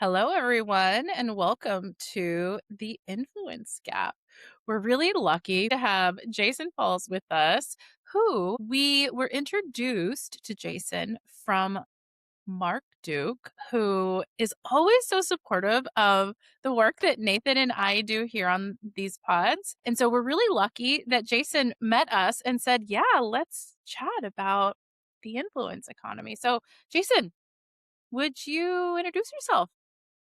Hello, everyone, and welcome to the Influence Gap. We're really lucky to have Jason Falls with us, who we were introduced to Jason from Mark Duke, who is always so supportive of the work that Nathan and I do here on these pods. And so we're really lucky that Jason met us and said, yeah, let's chat about the influence economy. So, Jason, would you introduce yourself?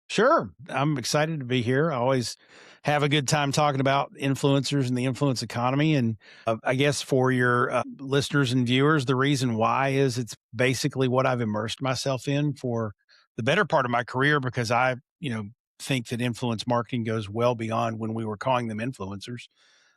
Sure. I'm excited to be here. I always have a good time talking about influencers and the influence economy. And I guess for your listeners and viewers, the reason why is it's basically what I've immersed myself in for the better part of my career because I think that influence marketing goes well beyond when we were calling them influencers.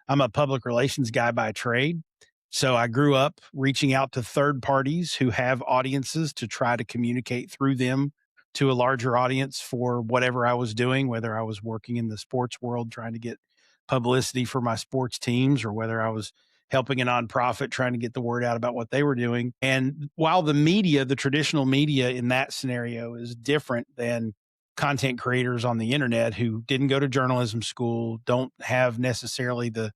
I'm a public relations guy by trade. So I grew up reaching out to third parties who have audiences to try to communicate through them to a larger audience for whatever I was doing, whether I was working in the sports world trying to get publicity for my sports teams or whether I was helping a nonprofit trying to get the word out about what they were doing. And while the media, the traditional media in that scenario is different than content creators on the internet who didn't go to journalism school, don't have necessarily the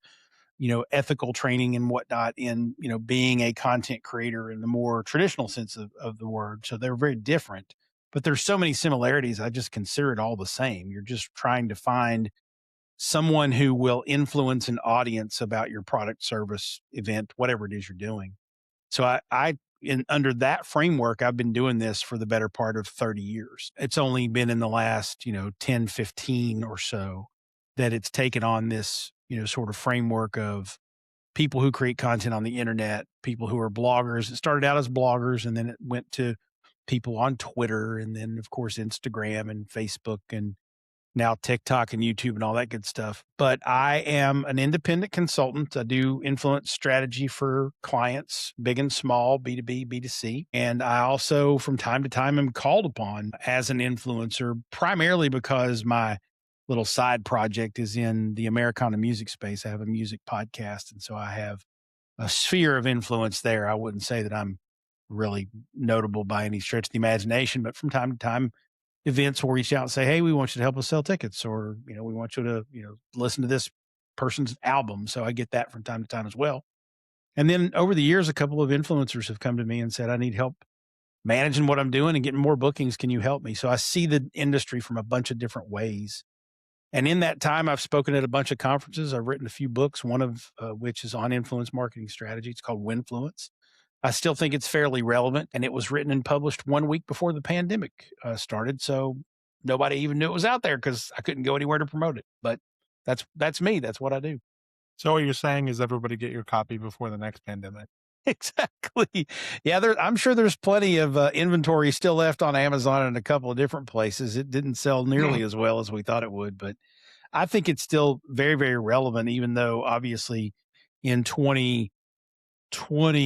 ethical training and whatnot in, being a content creator in the more traditional sense of the word. So they're very different, but there's so many similarities. I just consider it all the same. You're just trying to find someone who will influence an audience about your product, service, event, whatever it is you're doing. So under that framework, I've been doing this for the better part of 30 years. It's only been in the last, 10, 15 or so that it's taken on this, sort of framework of people who create content on the internet, people who are bloggers. It started out as bloggers and then it went to people on Twitter and then, of course, Instagram and Facebook and now TikTok and YouTube and all that good stuff. But I am an independent consultant. I do influence strategy for clients, big and small, B2B, B2C. And I also, from time to time, am called upon as an influencer, primarily because my little side project is in the Americana music space. I have a music podcast. And so I have a sphere of influence there. I wouldn't say that I'm really notable by any stretch of the imagination, but from time to time, events will reach out and say, "Hey, we want you to help us sell tickets," or "We want you to listen to this person's album." So I get that from time to time as well. And then over the years, a couple of influencers have come to me and said, "I need help managing what I'm doing and getting more bookings. Can you help me?" So I see the industry from a bunch of different ways. And in that time, I've spoken at a bunch of conferences. I've written a few books, one of which is on influence marketing strategy. It's called Winfluence. I still think it's fairly relevant, and it was written and published 1 week before the pandemic started. So nobody even knew it was out there because I couldn't go anywhere to promote it. But that's me. That's what I do. So what you're saying is everybody get your copy before the next pandemic. Exactly. Yeah, I'm sure there's plenty of inventory still left on Amazon and a couple of different places. It didn't sell nearly as well as we thought it would, but I think it's still very, very relevant, even though obviously in 2020,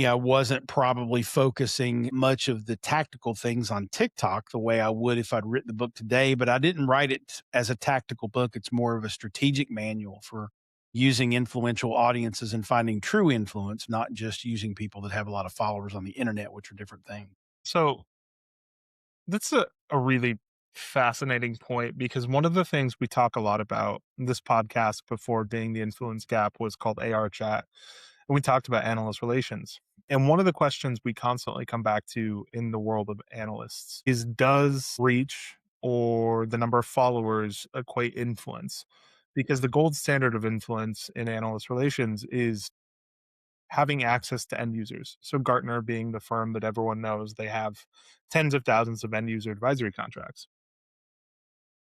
I wasn't probably focusing much of the tactical things on TikTok the way I would if I'd written the book today, but I didn't write it as a tactical book. It's more of a strategic manual for using influential audiences and finding true influence, not just using people that have a lot of followers on the internet, which are different things. So that's a really fascinating point because one of the things we talk a lot about in this podcast before being the influence gap was called AR chat. And we talked about analyst relations. And one of the questions we constantly come back to in the world of analysts is, does reach or the number of followers equate influence? Because the gold standard of influence in analyst relations is having access to end users. So Gartner being the firm that everyone knows, they have tens of thousands of end user advisory contracts.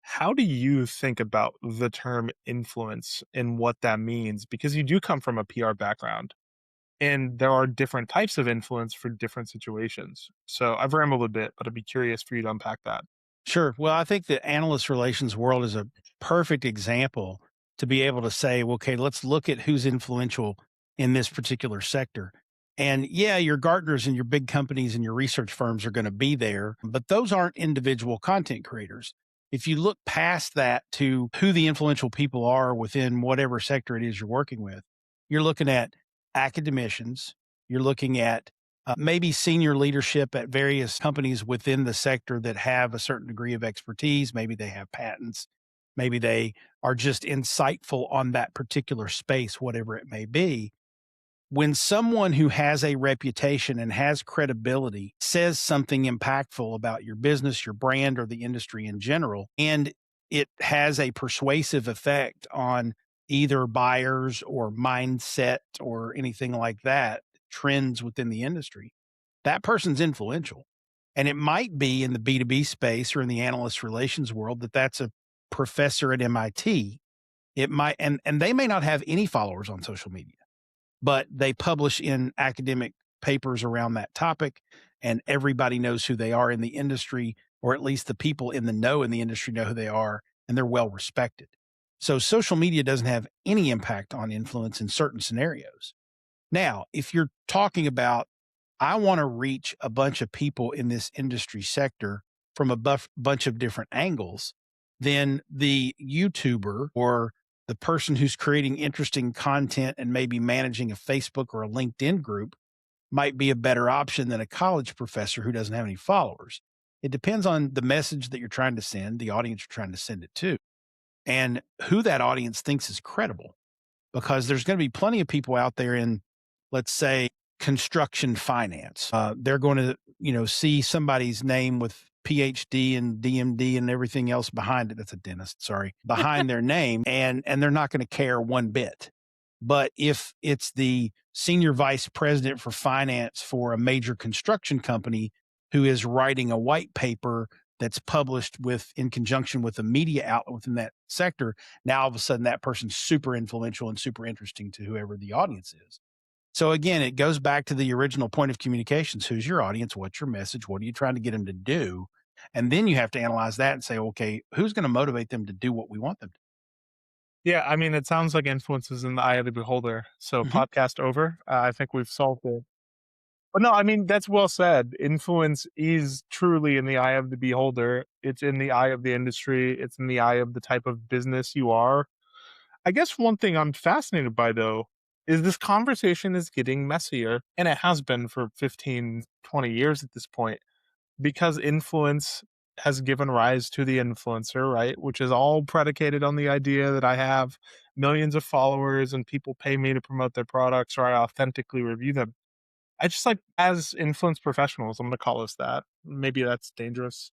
How do you think about the term influence and what that means? Because you do come from a PR background and there are different types of influence for different situations. So I've rambled a bit, but I'd be curious for you to unpack that. Sure. Well, I think the analyst relations world is a perfect example to be able to say, well, okay, let's look at who's influential in this particular sector. And yeah, your Gartners and your big companies and your research firms are going to be there, but those aren't individual content creators. If you look past that to who the influential people are within whatever sector it is you're working with, you're looking at academicians, you're looking at maybe senior leadership at various companies within the sector that have a certain degree of expertise. Maybe they have patents. Maybe they are just insightful on that particular space, whatever it may be. When someone who has a reputation and has credibility says something impactful about your business, your brand, or the industry in general, and it has a persuasive effect on either buyers or mindset or anything like that, trends within the industry, that person's influential. And it might be in the B2B space or in the analyst relations world that that's a professor at MIT. It might, and they may not have any followers on social media, but they publish in academic papers around that topic, and everybody knows who they are in the industry, or at least the people in the know in the industry know who they are, and they're well respected. So social media doesn't have any impact on influence in certain scenarios. Now, if you're talking about, I want to reach a bunch of people in this industry sector from a bunch of different angles, then the YouTuber or the person who's creating interesting content and maybe managing a Facebook or a LinkedIn group might be a better option than a college professor who doesn't have any followers. It depends on the message that you're trying to send, the audience you're trying to send it to, and who that audience thinks is credible. Because there's going to be plenty of people out there in, let's say, construction finance. They're going to, see somebody's name with PhD and DMD and everything else behind it. That's a dentist, sorry, behind their name, and they're not going to care one bit. But if it's the senior vice president for finance for a major construction company who is writing a white paper that's published in conjunction with a media outlet within that sector, now all of a sudden that person's super influential and super interesting to whoever the audience is. So again, it goes back to the original point of communications. Who's your audience? What's your message? What are you trying to get them to do? And then you have to analyze that and say, okay, who's going to motivate them to do what we want them to? Yeah, I mean, it sounds like influence is in the eye of the beholder. So Mhm. podcast over. I think we've solved it. But no, I mean, that's well said. Influence is truly in the eye of the beholder. It's in the eye of the industry. It's in the eye of the type of business you are. I guess one thing I'm fascinated by, though, is this conversation is getting messier, and it has been for 15, 20 years at this point, because influence has given rise to the influencer, right? Which is all predicated on the idea that I have millions of followers and people pay me to promote their products or I authentically review them. I just like, as influence professionals, I'm going to call us that. Maybe that's dangerous.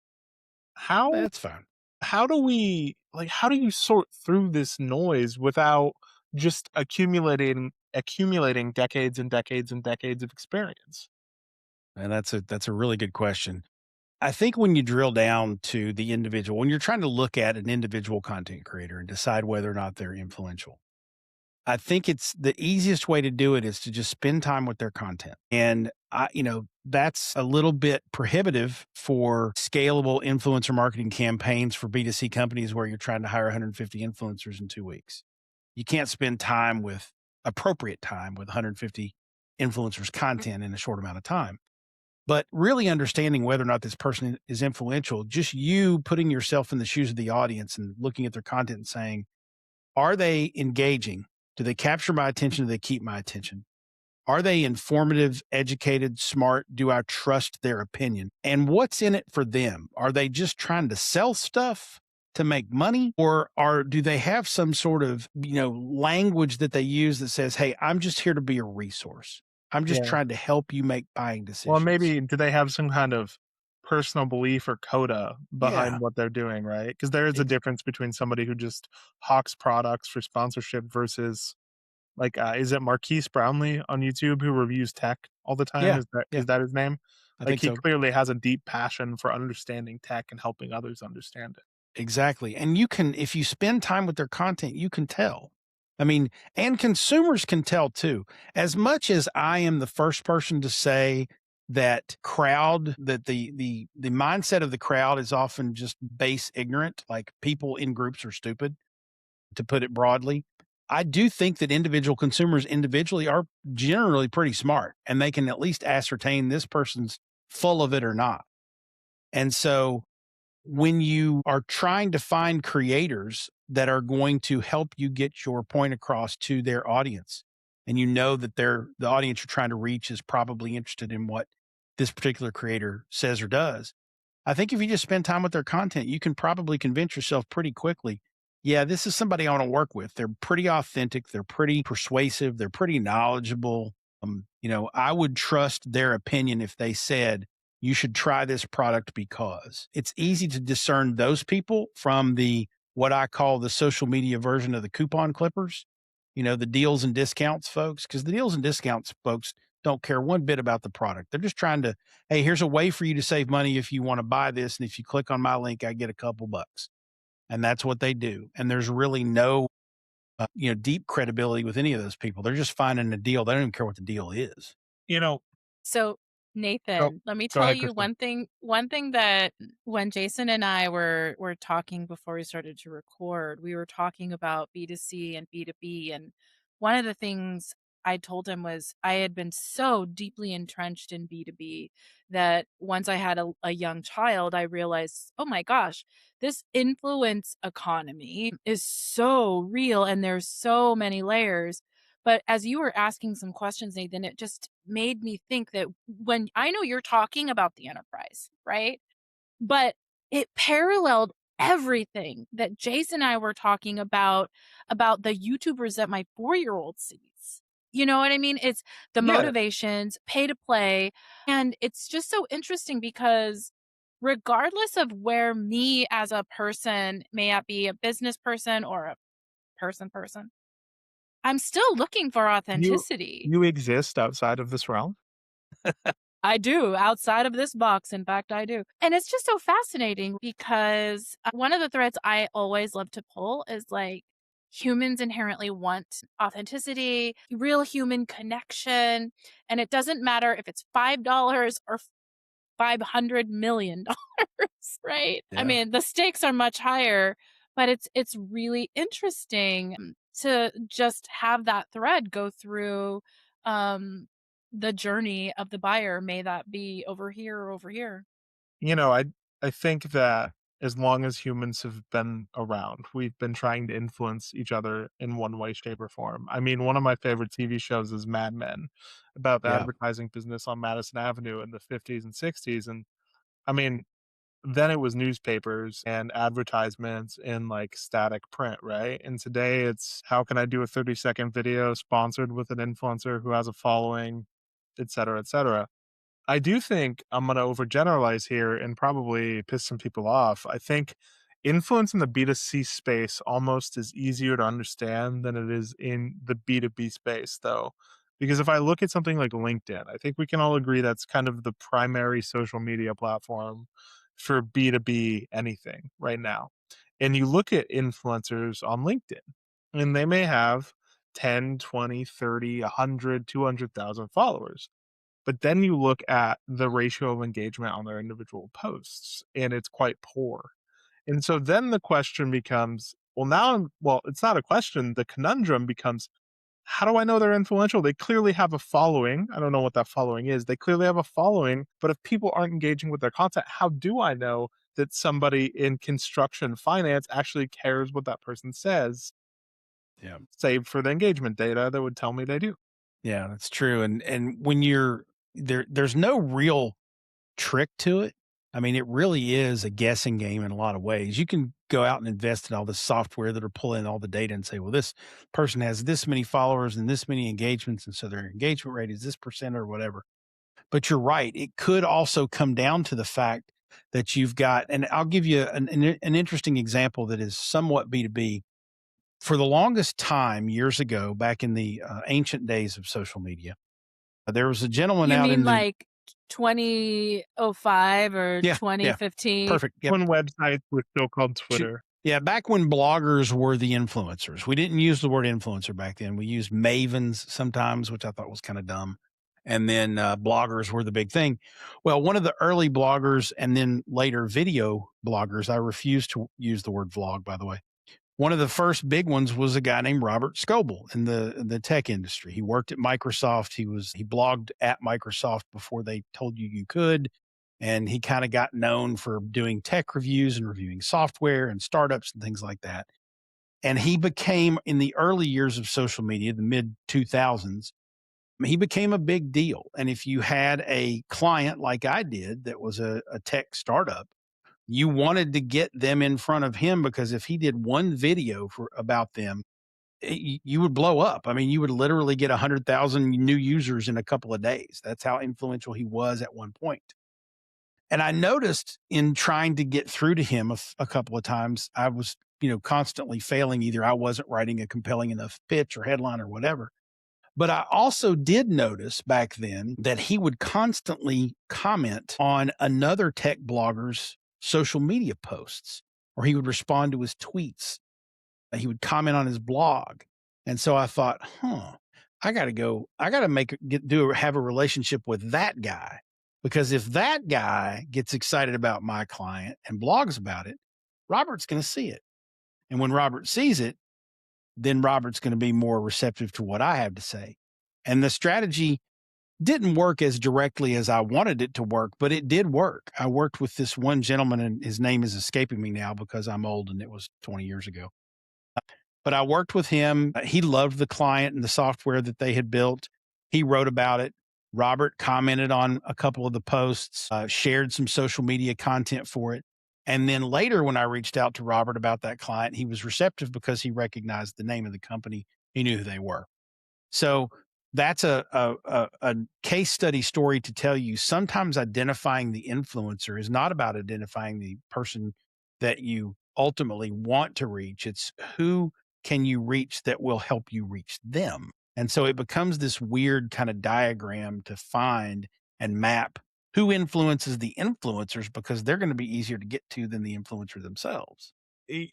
How That's fine. how do you sort through this noise without just accumulating decades and decades and decades of experience? And that's a really good question. I think when you drill down to the individual, when you're trying to look at an individual content creator and decide whether or not they're influential, I think it's the easiest way to do it is to just spend time with their content. And that's a little bit prohibitive for scalable influencer marketing campaigns for B2C companies where you're trying to hire 150 influencers in 2 weeks. You can't spend appropriate time with 150 influencers content in a short amount of time. But really understanding whether or not this person is influential, just you putting yourself in the shoes of the audience and looking at their content and saying, are they engaging? Do they capture my attention? Do they keep my attention? Are they informative, educated, smart? Do I trust their opinion? And what's in it for them? Are they just trying to sell stuff to make money? Or do they have some sort of, language that they use that says, hey, I'm just here to be a resource. I'm just Yeah. trying to help you make buying Well, decisions. maybe do they have some kind of personal belief or coda Yeah. behind what they're doing, right? Because there is a ex- difference between somebody who just hawks products for sponsorship versus like, is it Marquise Brownlee on YouTube who reviews tech all the time? Yeah. Is that Yeah. is that his name? I Like, think he so. clearly has a deep passion for understanding tech and helping others understand it. Exactly. And you can, if you spend time with their content, you can tell. I mean, and consumers can tell too. As much as I am the first person to say that the mindset of the crowd is often just base ignorant, like people in groups are stupid, to put it broadly. I do think that individual consumers individually are generally pretty smart and they can at least ascertain this person's full of it or not. And so when you are trying to find creators that are going to help you get your point across to their audience, and you know that the audience you're trying to reach is probably interested in what this particular creator says or does. I think if you just spend time with their content, you can probably convince yourself pretty quickly, yeah, this is somebody I want to work with. They're pretty authentic, they're pretty persuasive, they're pretty knowledgeable. I would trust their opinion if they said, you should try this product because it's easy to discern those people from the what I call the social media version of the coupon clippers, the deals and discounts folks, because the deals and discounts folks don't care one bit about the product. They're just trying to, hey, here's a way for you to save money if you want to buy this. And if you click on my link, I get a couple bucks. And that's what they do. And there's really no, deep credibility with any of those people. They're just finding a deal. They don't even care what the deal is. You know, So, go Nathan, let me go tell ahead, you Kristen. one thing that when Jason and I were talking before we started to record, we were talking about B2C and B2B, and one of the things I told him was I had been so deeply entrenched in B2B that once I had a young child, I realized, oh my gosh, this influence economy is so real and there's so many layers. But as you were asking some questions, Nathan, it just made me think that when I know you're talking about the enterprise, right? But it paralleled everything that Jason and I were talking about the YouTubers that my 4-year-old sees. You know what I mean? It's the Yeah, motivations, pay to play. And it's just so interesting because regardless of where me as a person, may I be a business person or a person, I'm still looking for you authenticity. you exist outside of this realm. I do, outside of this box, in fact, I do. And it's just so fascinating because one of the threads I always love to pull is like humans inherently want authenticity, real human connection. And it doesn't matter if it's $5 or $500 million, right? I Yeah. mean, the stakes are much higher, but it's really interesting to just have that thread go through um the journey of the buyer. May that be over here or over here. You know, I think that as long as humans have been around, we've been trying to influence each other in one way, shape, or form. I mean, one of my favorite TV shows is Mad Men, about the Yeah. advertising business on Madison Avenue in the 50s and 60s. And I mean, then it was newspapers and advertisements in like static print, right? And today it's how can I do a 30-second video sponsored with an influencer who has a following, et cetera, et cetera. I do think I'm going to overgeneralize here and probably piss some people off. I think influence in the B2C space almost is easier to understand than it is in the B2B space, though. Because if I look at something like LinkedIn, I think we can all agree that's kind of the primary social media platform for B2B anything right now. And you look at influencers on LinkedIn, and they may have 10, 20, 30, 100, 200,000 followers, but then you look at the ratio of engagement on their individual posts, and it's quite poor. And so then the question becomes, well, it's not a question. The conundrum becomes, how do I know they're influential? They clearly have a following. I don't know what that following is. They clearly have a following, but if people aren't engaging with their content, how do I know that somebody in construction finance actually cares what that person says, Yeah. save for the engagement data that would tell me they do? Yeah, that's true. And when you're there's no real trick to it. I mean, it really is a guessing game in a lot of ways. You can go out and invest in all this software that are pulling all the data and say, well, this person has this many followers and this many engagements. And so their engagement rate is this percent or whatever. But you're right. It could also come down to the fact that you've got, and I'll give you an interesting example that is somewhat B2B. For the longest time, years ago, back in the ancient days of social media, there was a gentleman You out mean in the, like 2005 or yeah, 2015? perfect. Yep. When websites were still called Sh Twitter. Yeah, back when bloggers were the influencers. We didn't use the word influencer back then. We used mavens sometimes, which I thought was kinda dumb, and then, bloggers were the big thing. Well, one of the early bloggers and then later video bloggers, I refuse to use the word vlog, by the way. One of the first big ones was a guy named Robert Scoble in the tech industry. He worked at Microsoft. He blogged at Microsoft before they told you you could, and he kind of got known for doing tech reviews and reviewing software and startups and things like that. And he became, in the early years of social media, the mid 2000s, he became a big deal. And if you had a client like I did that was a tech startup, you wanted to get them in front of him because if he did one video about them, you would blow up. I mean, you would literally get 100,000 new users in a couple of days. That's how influential he was at one point. And I noticed in trying to get through to him a couple of times, I was, constantly failing. Either I wasn't writing a compelling enough pitch or headline or whatever. But I also did notice back then that he would constantly comment on another tech blogger's social media posts, or he would respond to his tweets. He would comment on his blog. And so I thought, I got to have a relationship with that guy. Because if that guy gets excited about my client and blogs about it, Robert's going to see it. And when Robert sees it, then Robert's going to be more receptive to what I have to say. And the strategy didn't work as directly as I wanted it to work, but it did work. I worked with this one gentleman, and his name is escaping me now because I'm old and it was 20 years ago. But I worked with him. He loved the client and the software that they had built. He wrote about it. Robert commented on a couple of the posts, shared some social media content for it. And then later, when I reached out to Robert about that client, he was receptive because he recognized the name of the company. He knew who they were. So that's a case study story to tell you. Sometimes identifying the influencer is not about identifying the person that you ultimately want to reach. It's who can you reach that will help you reach them. And so it becomes this weird kind of diagram to find and map who influences the influencers, because they're going to be easier to get to than the influencer themselves.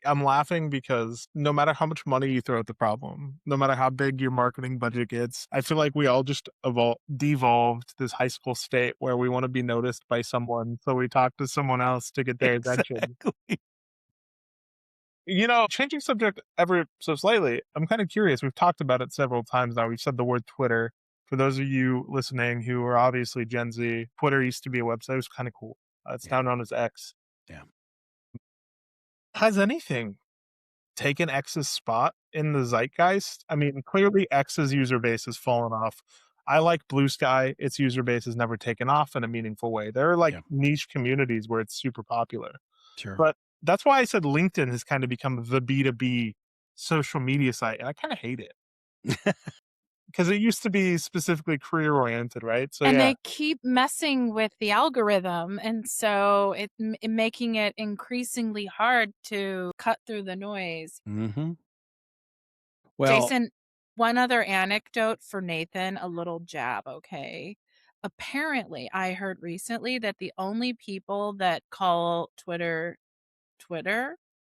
I'm laughing because no matter how much money you throw at the problem, no matter how big your marketing budget gets, I feel like we all just devolved this high school state where we want to be noticed by someone. So we talk to someone else to get their attention. Exactly. Changing subject ever so slightly, I'm kind of curious. We've talked about it several times now. We've said the word Twitter. For those of you listening who are obviously Gen Z, Twitter used to be a website. It was kind of cool. It's now known as X. Yeah. Has anything taken X's spot in the zeitgeist? I mean, clearly X's user base has fallen off. I like Blue Sky. Its user base has never taken off in a meaningful way. There are niche communities where it's super popular. Sure. But that's why I said LinkedIn has kind of become the B2B social media site. And I kind of hate it. Because it used to be specifically career oriented, right? So and they keep messing with the algorithm, and so it making it increasingly hard to cut through the noise. Mm-hmm. Well, Jason, one other anecdote for Nathan, a little jab, okay? Apparently, I heard recently that the only people that call Twitter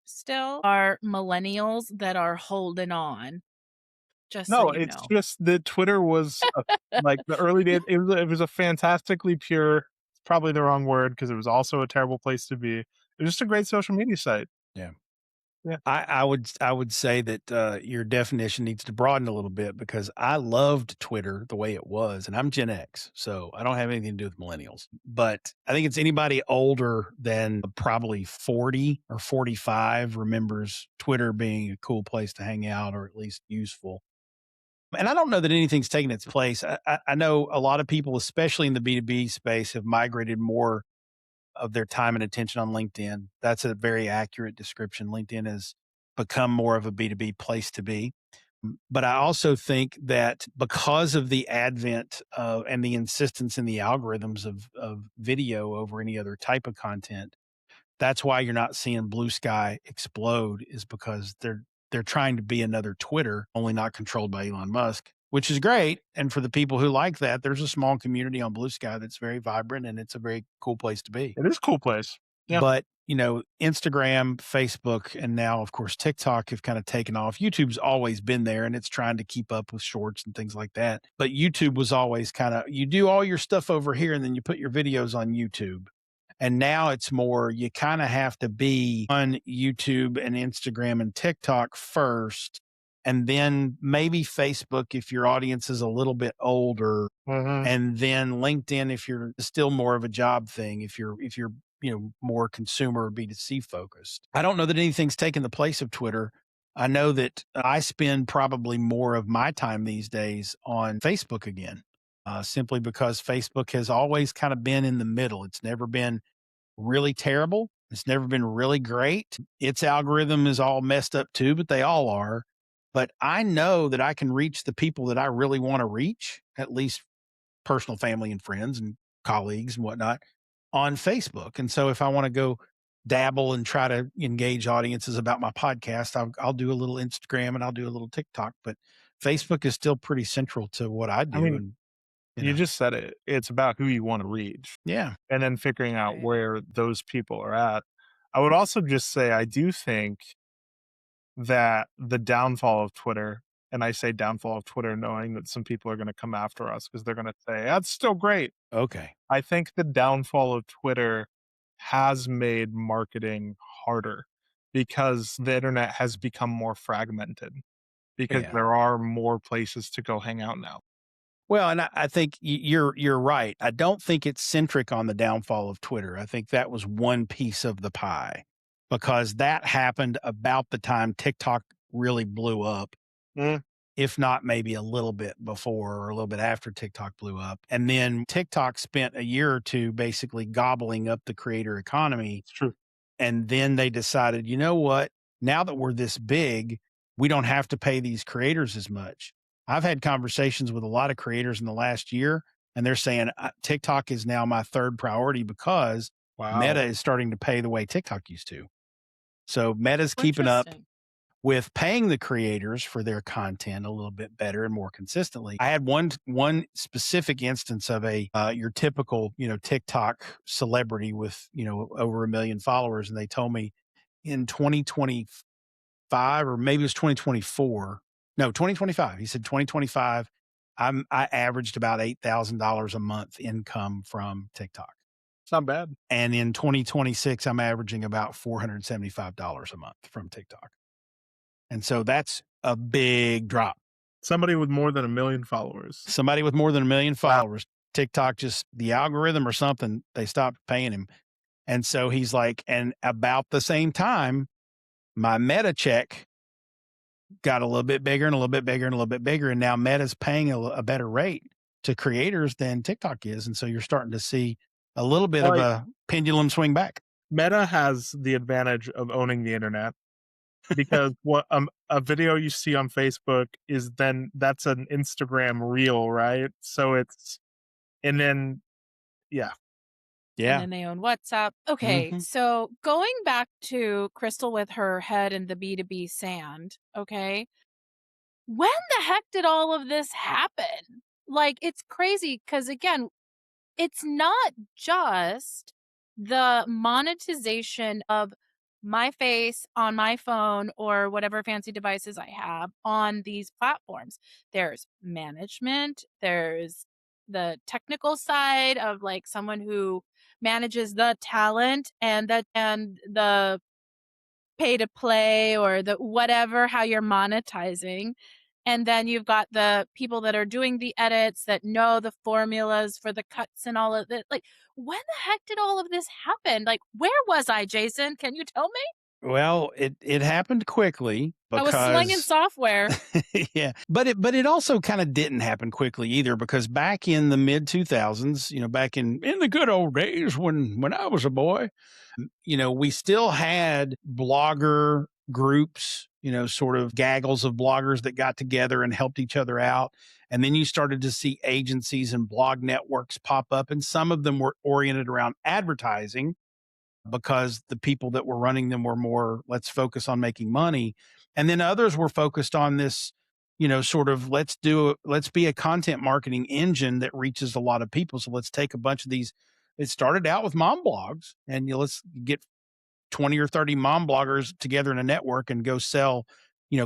still are millennials that are holding on. Just so no, you it's know. just that Twitter was like the early days. It was a fantastically pure, probably the wrong word because it was also a terrible place to be. It was just a great social media site. yeah. Yeah. I would say that your definition needs to broaden a little bit, because I loved Twitter the way it was, and I'm Gen X, so I don't have anything to do with millennials. But I think it's anybody older than probably 40 or 45 remembers Twitter being a cool place to hang out, or at least useful. And I don't know that anything's taken its place. I know a lot of people, especially in the B2B space, have migrated more of their time and attention on LinkedIn. That's a very accurate description. LinkedIn has become more of a B2B place to be. But I also think that because of the advent of and the insistence in the algorithms of video over any other type of content, that's why you're not seeing Blue Sky explode, is because they're trying to be another Twitter, only not controlled by Elon Musk, which is great. And for the people who like that, there's a small community on Blue Sky that's very vibrant, and it's a very cool place to be. It is a cool place. Yeah. But, Instagram, Facebook, and now, of course, TikTok have kind of taken off. YouTube's always been there, and it's trying to keep up with shorts and things like that. But YouTube was always kind of, you do all your stuff over here and then you put your videos on YouTube. And now it's more, you kind of have to be on YouTube and Instagram and TikTok first, and then maybe Facebook if your audience is a little bit older, and then LinkedIn if you're still more of a job thing, if you're more consumer or B2C focused. I don't know that anything's taken the place of Twitter. I know that I spend probably more of my time these days on Facebook again, simply because Facebook has always kind of been in the middle. It's never been really terrible. It's never been really great. Its algorithm is all messed up too, but they all are. But I know that I can reach the people that I really want to reach, at least personal family and friends and colleagues and whatnot on Facebook. And so if I want to go dabble and try to engage audiences about my podcast, I'll do a little Instagram and I'll do a little TikTok, but Facebook is still pretty central to what I I do. mean, And, you you know, just said it. It's about who you want to reach yeah, and then figuring out Right. where those people are at. I would also just say I do think that the downfall of Twitter, and I say downfall of Twitter knowing that some people are going to come after us because they're going to say, that's still great. okay. I think the downfall of Twitter has made marketing harder because the internet has become more fragmented because Yeah. there are more places to go hang out now. Well, and I think you're right. I don't think it's centric on the downfall of Twitter. I think that was one piece of the pie because that happened about the time TikTok really blew up, Mm, if not maybe a little bit before or a little bit after TikTok blew up. And then TikTok spent a year or two basically gobbling up the creator economy. it's true. And then they decided, you know what? Now that we're this big, we don't have to pay these creators as much. I've had conversations with a lot of creators in the last year, and they're saying TikTok is now my third priority because Meta Wow. is starting to pay the way TikTok used to. So Meta's keeping up Interesting. with paying the creators for their content a little bit better and more consistently. I had one specific instance of a your typical, TikTok celebrity with, over 1 million followers, and they told me in 2025 or maybe it was 2024. No, 2025. He said 2025 I averaged about $8,000 a month income from TikTok. It's not bad. And in 2026 I'm averaging about $475 a month from TikTok. And so that's a big drop. Somebody with more than 1 million followers. Somebody with more than 1 million Wow. followers, TikTok just the algorithm or something, they stopped paying him. And so he's like, and about the same time, my Meta check got a little bit bigger and a little bit bigger and a little bit bigger. And now Meta's paying a better rate to creators than TikTok is. And so you're starting to see a little bit of Like, a pendulum swing back. Meta has the advantage of owning the internet because what a video you see on Facebook is then that's an Instagram reel, right? So it's and then yeah. And Yeah. then they own WhatsApp. Okay, Hmm. so going back to Crystal with her head in the B2B sand, okay? When the heck did all of this happen? Like, it's crazy because, again, it's not just the monetization of my face on my phone or whatever fancy devices I have on these platforms. There's management, there's the technical side of like someone who manages the talent and the pay to play or the whatever how you're monetizing. And then you've got the people that are doing the edits that know the formulas for the cuts and all of it. Like, when the heck did all of this happen? Like, where was I, Jason? Can you tell me? Well, it happened quickly I was slinging because software. yeah, but it also kind of didn't happen quickly either because back in the mid 2000s, back in the good old days when I was a boy, we still had blogger groups, sort of gaggles of bloggers that got together and helped each other out. And then you started to see agencies and blog networks pop up, and some of them were oriented around advertising because the people that were running them were more, let's focus on making money. And then others were focused on this, sort of let's be a content marketing engine that reaches a lot of people. So let's take a bunch of these. It started out with mom blogs, and let's get 20 or 30 mom bloggers together in a network and go sell,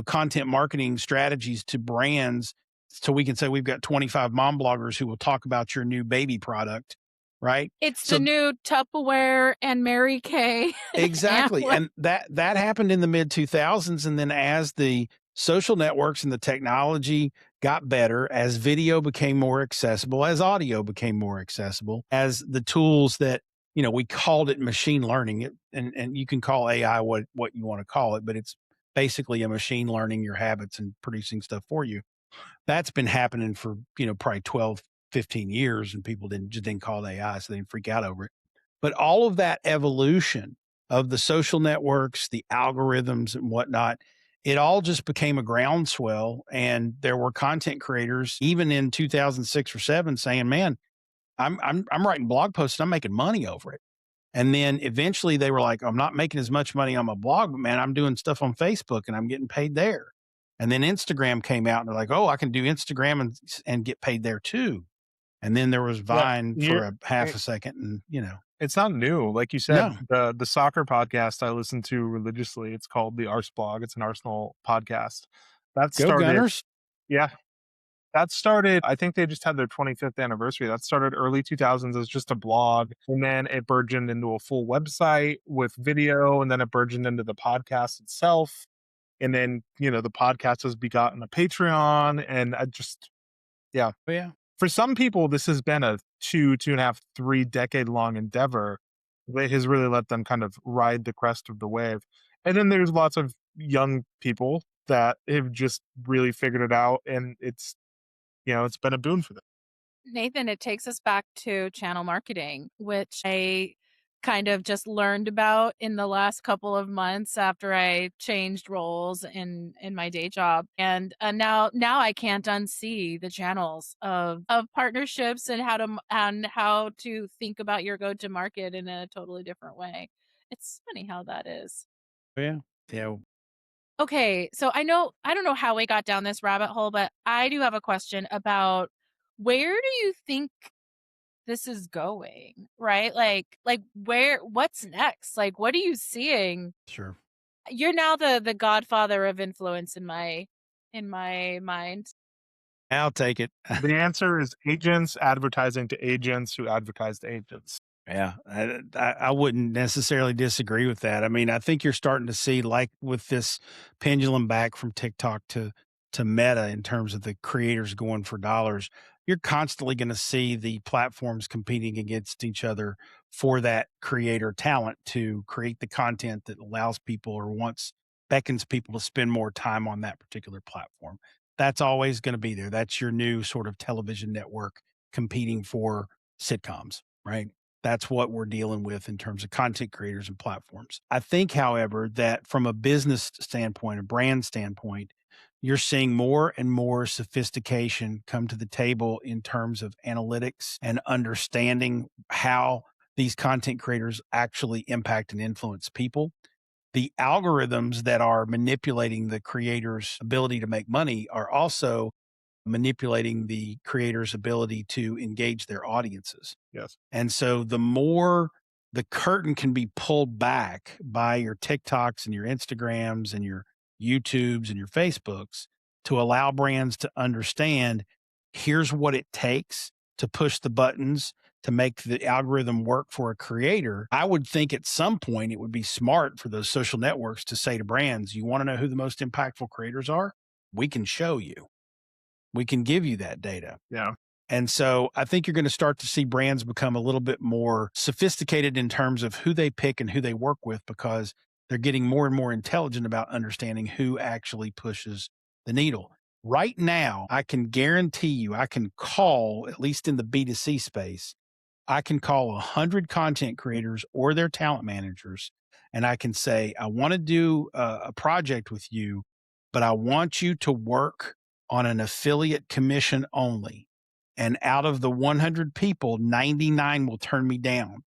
content marketing strategies to brands. So we can say we've got 25 mom bloggers who will talk about your new baby product. Right. It's the So new Tupperware and Mary Kay. exactly. Amway. And that happened in the mid 2000s. And then as the social networks and the technology got better, as video became more accessible, as audio became more accessible, as the tools that, we called it machine learning, and you can call AI what you want to call it, but it's basically a machine learning your habits and producing stuff for you. That's been happening for, probably 12, 15 years, and people didn't call it AI, so they didn't freak out over it. But all of that evolution of the social networks, the algorithms and whatnot, it all just became a groundswell. And there were content creators, even in 2006 or seven, saying, man, I'm writing blog posts and I'm making money over it. And then eventually they were like, I'm not making as much money on my blog, but man, I'm doing stuff on Facebook and I'm getting paid there. And then Instagram came out and they're like, oh, I can do Instagram and get paid there too. And then there was Yeah, Vine for you a half it a second. And, it's not new. Like you said, no, the soccer podcast I listen to religiously, it's called the Arse Blog. It's an Arsenal podcast. That go started Gunners. yeah, that started, I think they just had their 25th anniversary. That started early 2000s as just a blog, and then it burgeoned into a full website with video, and then it burgeoned into the podcast itself. And then, the podcast has begotten a Patreon, and I just yeah. Oh, yeah. For some people, this has been a 2.5, 3 decade long endeavor that has really let them kind of ride the crest of the wave. And then there's lots of young people that have just really figured it out, and it's been a boon for them. Nathan, it takes us back to channel marketing, which I kind of just learned about in the last couple of months after I changed roles in my day job. And now I can't unsee the channels of partnerships and how to think about your go to market in a totally different way. It's funny how that is. Oh, yeah. Yeah. Okay, so I don't know how we got down this rabbit hole, but I do have a question about where do you think this is going, right? Like what's next? Like what are you seeing? Sure. You're now the godfather of influence in my mind. I'll take it. The answer is agents advertising to agents who advertise to agents. Yeah, I wouldn't necessarily disagree with that. I mean, I think you're starting to see, like with this pendulum back from TikTok to Meta in terms of the creators going for dollars, you're constantly going to see the platforms competing against each other for that creator talent to create the content that allows people or wants beckons people to spend more time on that particular platform. That's always going to be there. That's your new sort of television network competing for sitcoms, right? That's what we're dealing with in terms of content creators and platforms. I think, however, that from a business standpoint, a brand standpoint, you're seeing more and more sophistication come to the table in terms of analytics and understanding how these content creators actually impact and influence people. The algorithms that are manipulating the creator's ability to make money are also manipulating the creator's ability to engage their audiences. Yes. And so the more the curtain can be pulled back by your TikToks and your Instagrams and your YouTubes and your Facebooks to allow brands to understand here's what it takes to push the buttons to make the algorithm work for a creator. I would think at some point it would be smart for those social networks to say to brands, you want to know who the most impactful creators are? We can show you. We can give you that data. Yeah. And so I think you're going to start to see brands become a little bit more sophisticated in terms of who they pick and who they work with because they're getting more and more intelligent about understanding who actually pushes the needle. Right now, I can guarantee you, I can call, at least in the B2C space, I can call 100 content creators or their talent managers, and I can say, I want to do a project with you, but I want you to work on an affiliate commission only. And out of the 100 people, 99 will turn me down.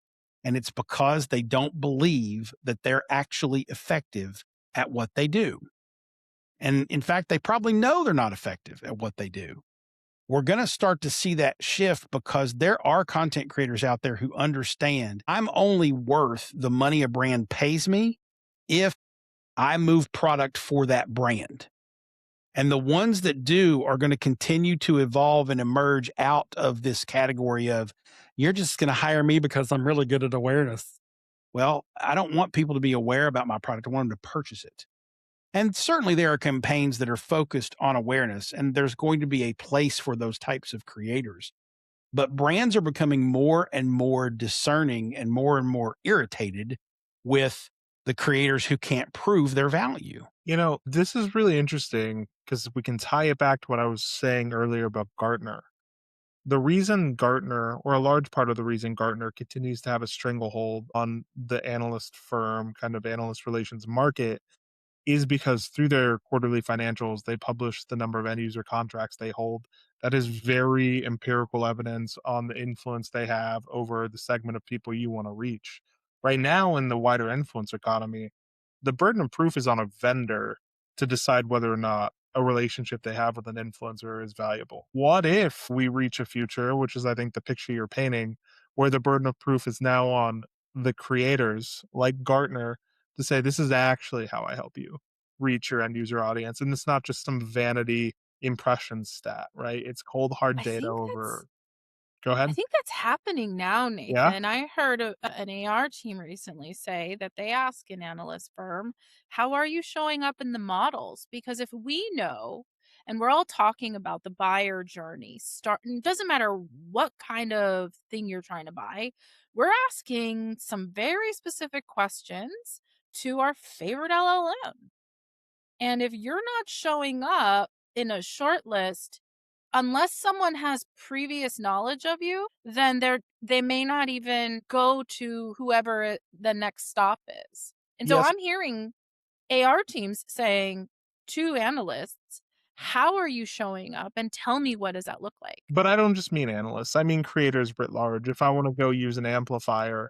And it's because they don't believe that they're actually effective at what they do. And in fact, they probably know they're not effective at what they do. We're going to start to see that shift because there are content creators out there who understand I'm only worth the money a brand pays me if I move product for that brand. And the ones that do are going to continue to evolve and emerge out of this category of, you're just going to hire me because I'm really good at awareness. Well, I don't want people to be aware about my product. I want them to purchase it. And certainly there are campaigns that are focused on awareness, and there's going to be a place for those types of creators. But brands are becoming more and more discerning and more irritated with the creators who can't prove their value. This is really interesting because we can tie it back to what I was saying earlier about Gartner. The reason Gartner, or a large part of the reason Gartner continues to have a stranglehold on the analyst firm, kind of analyst relations market, is because through their quarterly financials, they publish the number of end user contracts they hold. That is very empirical evidence on the influence they have over the segment of people you want to reach. Right now, in the wider influence economy, the burden of proof is on a vendor to decide whether or not a relationship they have with an influencer is valuable. What if we reach a future, which is, I think, the picture you're painting, where the burden of proof is now on the creators like Gartner to say, this is actually how I help you reach your end user audience. And it's not just some vanity impression stat, right? It's cold, hard I data think that's over. Go I ahead. think that's happening now, Yeah. Nathan. I heard an AR team recently say that they ask an analyst firm, how are you showing up in the models? Because if we know, and we're all talking about the buyer journey, it doesn't matter what kind of thing you're trying to buy, we're asking some very specific questions to our favorite LLM. And if you're not showing up in a short list, unless someone has previous knowledge of you, then they may not even go to whoever the next stop is. And so Yes. I'm hearing AR teams saying to analysts, how are you showing up? And tell me, what does that look like? But I don't just mean analysts. I mean creators writ large. If I want to go use an amplifier,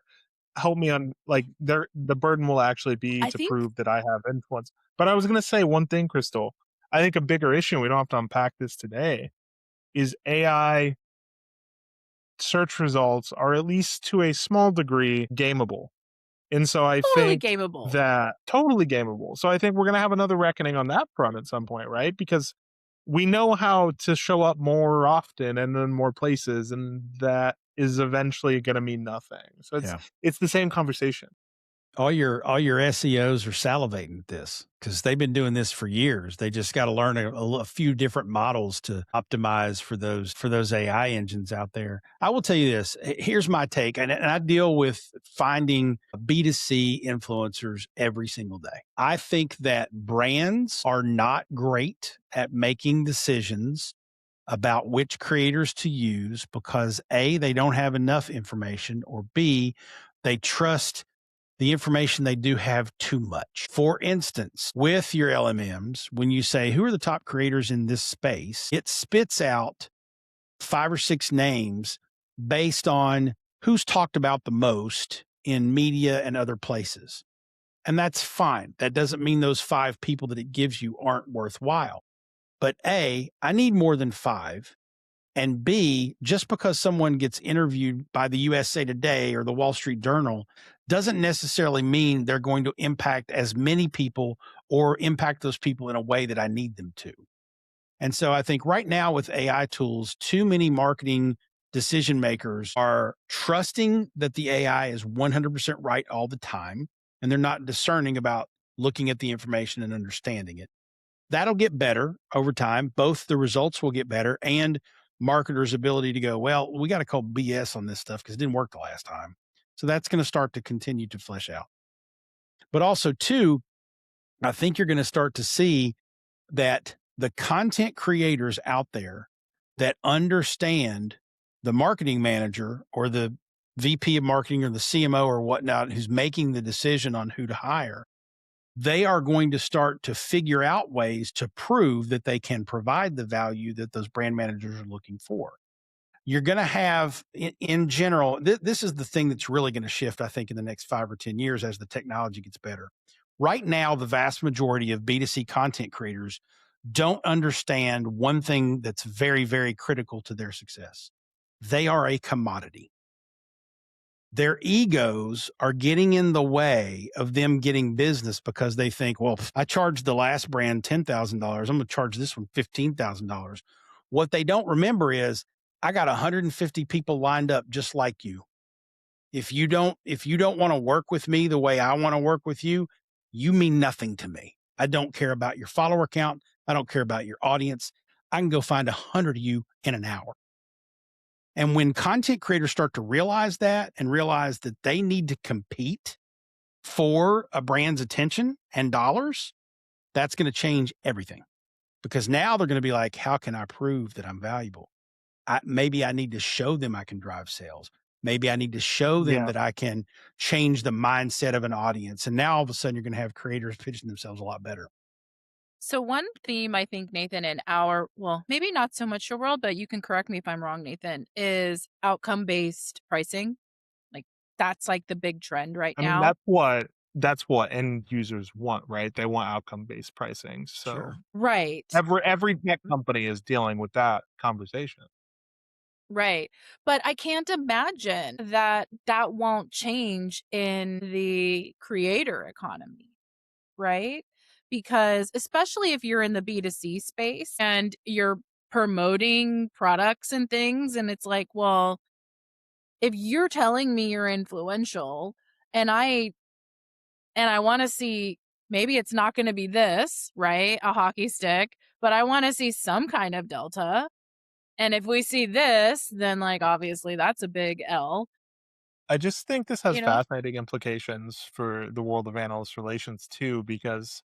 help me on, like, the burden will actually be I to think prove that I have influence. But I was gonna say one thing, Crystal. I think a bigger issue, we don't have to unpack this today, is AI search results are, at least to a small degree, gameable. And so I totally think gameable. that totally gameable. So I think we're gonna have another reckoning on that front at some point, right? Because we know how to show up more often and in more places, and that is eventually gonna mean nothing. So Yeah. it's the same conversation. All your SEOs are salivating at this because they've been doing this for years. They just got to learn a few different models to optimize for those AI engines out there. I will tell you this. Here's my take, and I deal with finding B2C influencers every single day. I think that brands are not great at making decisions about which creators to use because A, they don't have enough information, or B, they trust the information they do have too much. For instance, with your LMMs, when you say, who are the top creators in this space, it spits out 5 or 6 names based on who's talked about the most in media and other places. And that's fine. That doesn't mean those 5 people that it gives you aren't worthwhile. But A, I need more than 5. And B, just because someone gets interviewed by the USA Today or the Wall Street Journal doesn't necessarily mean they're going to impact as many people or impact those people in a way that I need them to. And so I think right now with AI tools, too many marketing decision makers are trusting that the AI is 100% right all the time, and they're not discerning about looking at the information and understanding it. That'll get better over time. Both the results will get better and marketers' ability to go, well, we got to call BS on this stuff because it didn't work the last time. So that's going to start to continue to flesh out. But also, too, I think you're going to start to see that the content creators out there that understand the marketing manager or the VP of marketing or the CMO or whatnot who's making the decision on who to hire, they are going to start to figure out ways to prove that they can provide the value that those brand managers are looking for. You're going to have, in general, this is the thing that's really going to shift, I think, in the next 5 or 10 years as the technology gets better. Right now, the vast majority of B2C content creators don't understand one thing that's very, very critical to their success. They are a commodity. Their egos are getting in the way of them getting business because they think, well, I charged the last brand $10,000. I'm going to charge this one $15,000. What they don't remember is I got 150 people lined up just like you. If you don't want to work with me the way I want to work with you, you mean nothing to me. I don't care about your follower count. I don't care about your audience. I can go find 100 of you in an hour. And when content creators start to realize that and realize that they need to compete for a brand's attention and dollars, that's going to change everything because now they're going to be like, how can I prove that I'm valuable? Maybe I need to show them I can drive sales. Maybe I need to show them Yeah. that I can change the mindset of an audience. And now all of a sudden you're going to have creators pitching themselves a lot better. So one theme I think, Nathan, in our well, maybe not so much your world, but you can correct me if I'm wrong, Nathan, is outcome-based pricing. Like that's like the big trend right I mean, now. that's what end users want, right? They want outcome-based pricing. So Sure. Right. every tech company is dealing with that conversation. Right. But I can't imagine that that won't change in the creator economy, right? Because especially if you're in the B2C space and you're promoting products and things, and it's like, well, if you're telling me you're influential and I want to see maybe it's not going to be this, right? A hockey stick, but I want to see some kind of delta. And if we see this, then like obviously that's a big L, I just think this has you know? fascinating implications for the world of analyst relations too, because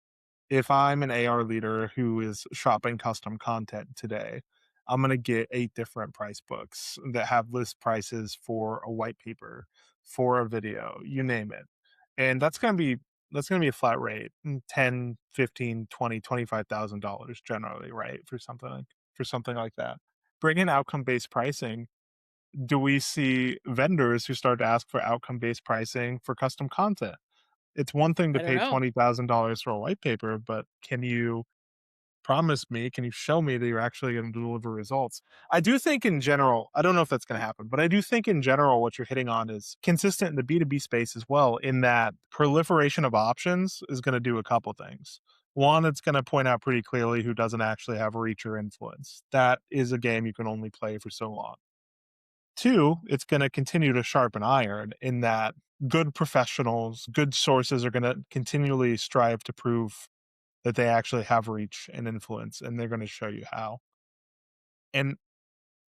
if I'm an AR leader who is shopping custom content today, I'm going to get 8 different price books that have list prices for a white paper, for a video, you name it. And that's going to be a flat rate, 10, 15, 20, $25,000 generally, right? For something like that. Bring in outcome-based pricing. Do we see vendors who start to ask for outcome-based pricing for custom content? It's one thing to I don't pay know. $20,000 for a white paper, but can you show me that you're actually going to deliver results? I do think in general, I don't know if that's going to happen, but I do think in general, what you're hitting on is consistent in the B2B space as well, in that proliferation of options is going to do a couple things. One, it's going to point out pretty clearly who doesn't actually have reach or influence. That is a game you can only play for so long. Two, it's going to continue to sharpen iron in that good professionals, good sources are going to continually strive to prove that they actually have reach and influence, and they're going to show you how. And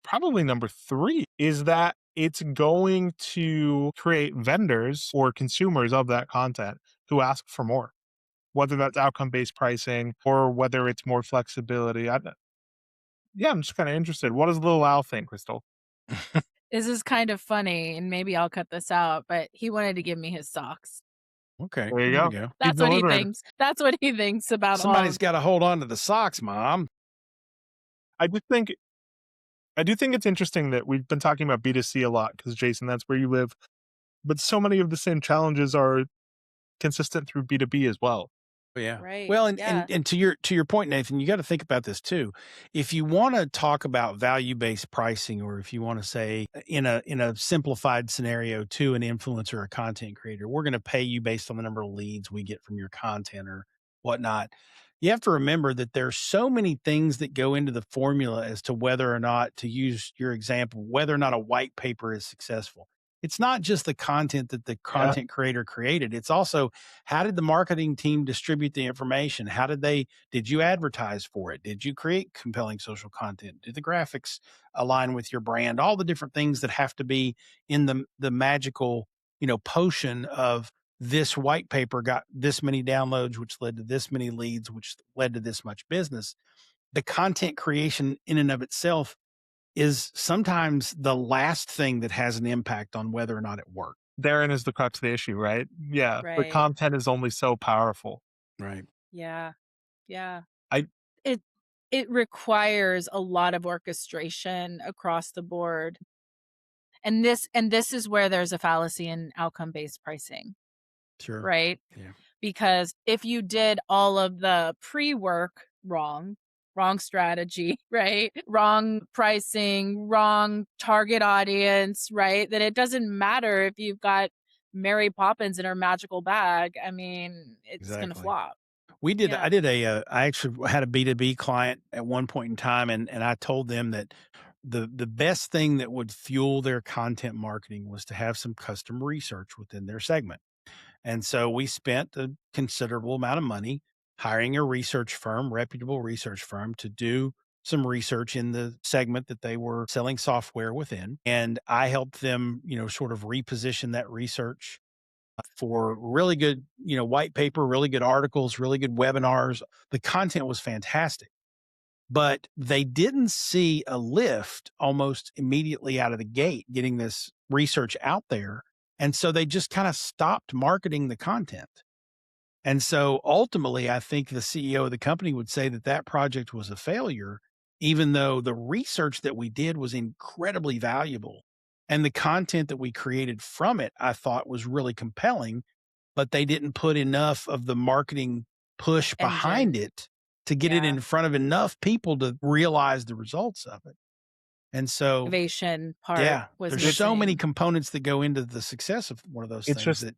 probably number three is that it's going to create vendors or consumers of that content who ask for more, whether that's outcome based pricing or whether it's more flexibility. Yeah, I'm just kind of interested. What does little Al think, Crystal? This is kind of funny, and maybe I'll cut this out, but he wanted to give me his socks. Okay. There you There we go. go. He's That's what he delivering. thinks. That's what he thinks about all Somebody's of got to hold on to the socks, mom. I do think I do think it's interesting that we've been talking about B2C a lot because Jason, that's where you live. But so many of the same challenges are consistent through B2B as well. Yeah. right. Well, Yeah. and to your point, Nathan, you got to think about this too. If you want to talk about value based pricing, or if you want to say in a simplified scenario to an influencer or content creator, we're going to pay you based on the number of leads we get from your content or whatnot. You have to remember that there's so many things that go into the formula as to whether or not, to use your example, whether or not a white paper is successful. It's not just the content that the Yeah. content creator created. It's also, how did the marketing team distribute the information? Did you advertise for it? Did you create compelling social content? Did the graphics align with your brand? All the different things that have to be in the magical, potion of this white paper got this many downloads, which led to this many leads, which led to this much business. The content creation in and of itself is sometimes the last thing that has an impact on whether or not it worked. Therein is the crux of the issue, right? Yeah. The Right. content is only so powerful. Right. Yeah. Yeah. I It it requires a lot of orchestration across the board. And this is where there's a fallacy in outcome-based pricing, Sure. right? Yeah. Because if you did all of the pre-work wrong, wrong strategy, right? Wrong pricing, wrong target audience, right? Then it doesn't matter if you've got Mary Poppins in her magical bag. I mean, it's going to Exactly. flop. I Yeah. did I actually had a B2B client at one point in time, and I told them that the best thing that would fuel their content marketing was to have some custom research within their segment. And so we spent a considerable amount of money hiring a research firm, reputable research firm, to do some research in the segment that they were selling software within. And I helped them, sort of reposition that research for really good, white paper, really good articles, really good webinars. The content was fantastic, but they didn't see a lift almost immediately out of the gate getting this research out there. And so they just kind of stopped marketing the content. And so ultimately, I think the CEO of the company would say that that project was a failure, even though the research that we did was incredibly valuable. And the content that we created from it, I thought was really compelling, but they didn't put enough of the marketing push behind Engine. it to get it Yeah. in front of enough people to realize the results of it. And so, Innovation part yeah, was there's so many missing. components that go into the success of one of those It's things just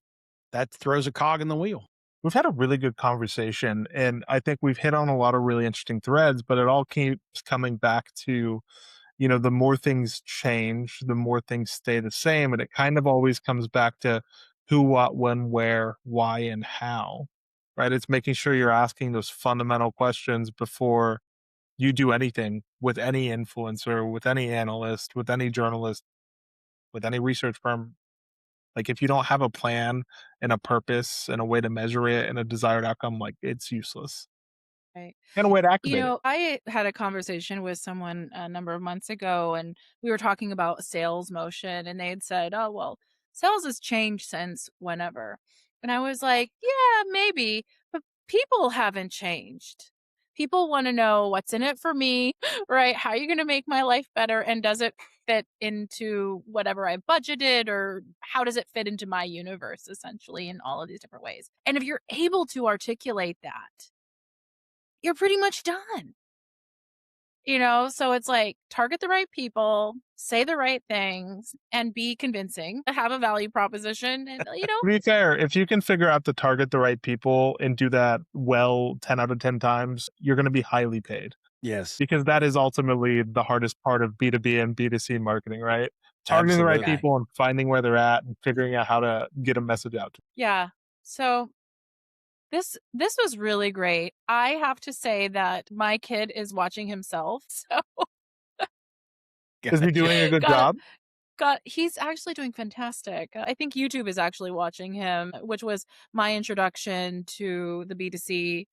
that throws a cog in the wheel. we've had a really good conversation, and I think we've hit on a lot of really interesting threads, but it all keeps coming back to, the more things change, the more things stay the same, and it kind of always comes back to who, what, when, where, why, and how, right? It's making sure you're asking those fundamental questions before you do anything with any influencer, with any analyst, with any journalist, with any research firm. Like, if you don't have a plan and a purpose and a way to measure it and a desired outcome, like, it's useless. Right. And a way to activate it. I had a conversation with someone a number of months ago, and we were talking about sales motion, and they had said, "Oh, well, sales has changed since whenever." And I was like, "Yeah, maybe, but people haven't changed. People want to know what's in it for me, right? How are you going to make my life better? And does it fit into whatever I budgeted, or how does it fit into my universe, essentially, in all of these different ways?" And if you're able to articulate that, you're pretty much done. So it's like target the right people, say the right things, and be convincing, have a value proposition, and To be fair, if you can figure out to target the right people and do that well 10 out of 10 times, you're going to be highly paid, Yes, because that is ultimately the hardest part of B2B and B2C marketing, right? Targeting the right absolutely. yeah. people and finding where they're at and figuring out how to get a message out to Yeah. So this was really great. I have to say that my kid is watching himself. So them. Is he doing a good got job? got he's actually doing fantastic. I think YouTube is actually watching him, which was my introduction to the B2C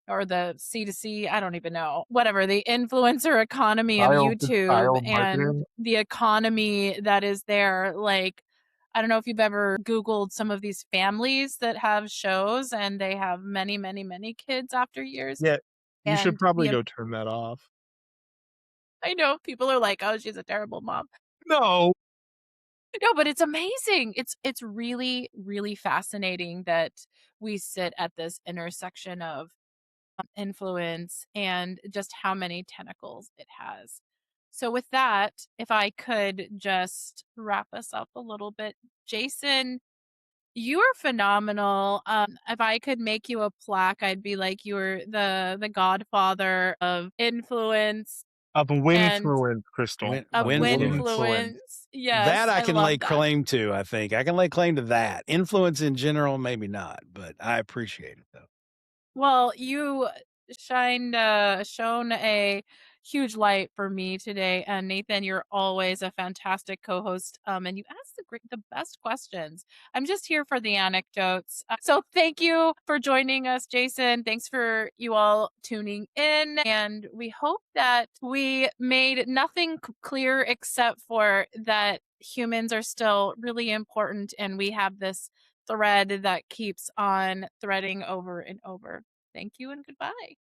or the C2C, I don't even know, whatever, the influencer economy of YouTube Style and marketing? the economy that is there. Like, I don't know if you've ever Googled some of these families that have shows and they have many, many, many kids after years. Yeah, you should And probably go turn that off. I know people are like, oh, she's a terrible mom. No. No, but it's amazing. It's really, really fascinating that we sit at this intersection of influence and just how many tentacles it has. So, with that, if I could just wrap us up a little bit, Jason, you are phenomenal. If I could make you a plaque, I'd be like you're the godfather of influence Of and Winfluence, Crystal. of Of Winfluence. Winfluence. winfluence. That Yes, I I can lay love that. claim to, I think. I can lay claim to that. Influence in general, maybe not, but I appreciate it though. Well, you shone a huge light for me today, and Nathan, you're always a fantastic co-host. And you ask the best questions. I'm just here for the anecdotes. So thank you for joining us, Jason. Thanks for you all tuning in, and we hope that we made nothing clear except for that humans are still really important, and we have this thread that keeps on threading over and over. Thank you and goodbye.